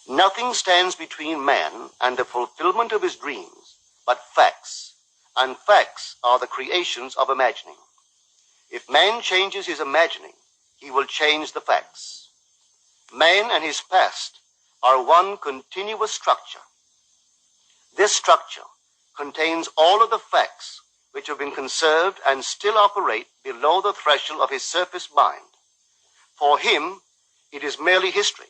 Nothing stands between man and the fulfillment of his dreams but facts, and facts are the creations of imagining. If man changes his imagining, he will change the facts. Man and his past are one continuous structure. This structure contains all of the facts which have been conserved and still operate below the threshold of his surface mind. For him, it is merely history.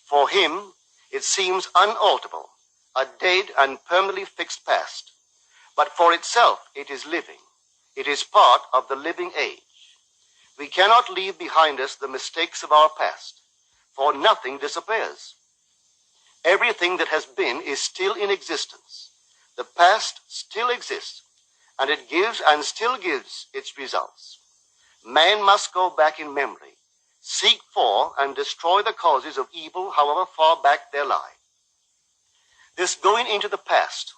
For him, it seems unalterable, a dead and permanently fixed past. But for itself, it is living. It is part of the living age. We cannot leave behind us the mistakes of our past, for nothing disappears. Everything that has been is still in existence. The past still exists, and it gives and still gives its results. Man must go back in memory, seek for and destroy the causes of evil, however far back they lie. This going into the past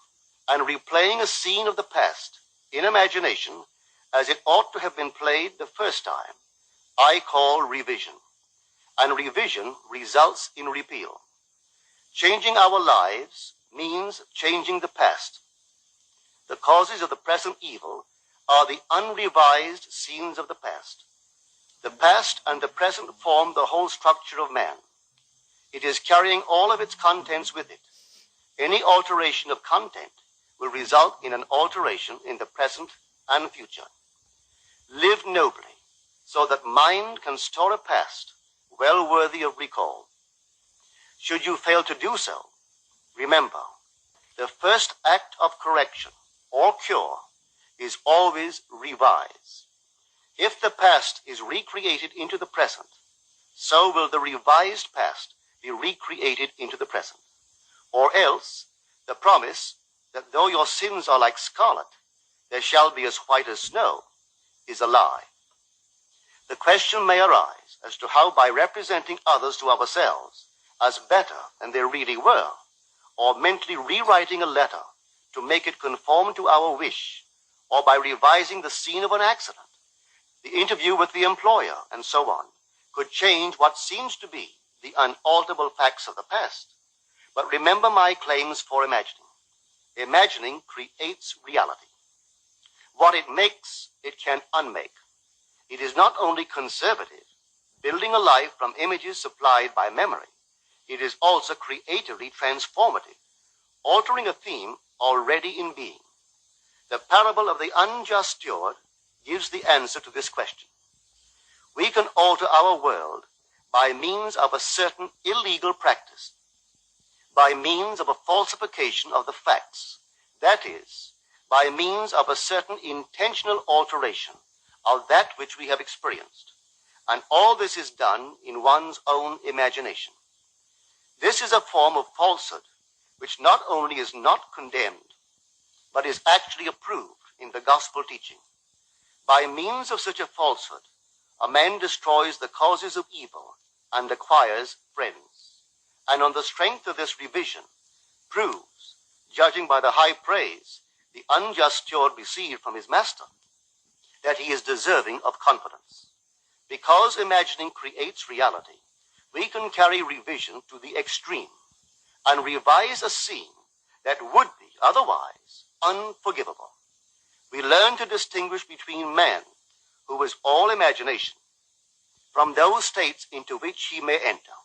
and replaying a scene of the past in imagination as it ought to have been played the first time, I call revision. And revision results in repeal. Changing our lives means changing the past. The causes of the present evil are the unrevised scenes of the past. The past and the present form the whole structure of man. It is carrying all of its contents with it. Any alteration of content will result in an alteration in the present and future. Live nobly, so that mind can store a past well worthy of recall. Should you fail to do so, remember, the first act of correction or cure is always revise. If the past is recreated into the present, so will the revised past be recreated into the present. Or else, the promise that though your sins are like scarlet, they shall be as white as snow, is a lie. The question may arise as to how by representing others to ourselves as better than they really were, or mentally rewriting a letter to make it conform to our wish, or by revising the scene of an accident, the interview with the employer, and so on, could change what seems to be the unalterable facts of the past. But remember my claims for imagining. Imagining creates reality. What it makes, it can unmake. It is not only conservative, building a life from images supplied by memory. It is also creatively transformative, altering a theme already in being. The parable of the unjust steward gives the answer to this question. We can alter our world by means of a certain illegal practice, by means of a falsification of the facts, that is, by means of a certain intentional alteration of that which we have experienced. And all this is done in one's own imagination. This is a form of falsehood which not only is not condemned, but is actually approved in the gospel teaching. By means of such a falsehood, a man destroys the causes of evil and acquires friends. And on the strength of this revision, proves, judging by the high praise the unjust steward received from his master, that he is deserving of confidence. Because imagining creates reality, we can carry revision to the extreme and revise a scene that would be otherwise unforgivable. We learn to distinguish between man, who is all imagination, from those states into which he may enter.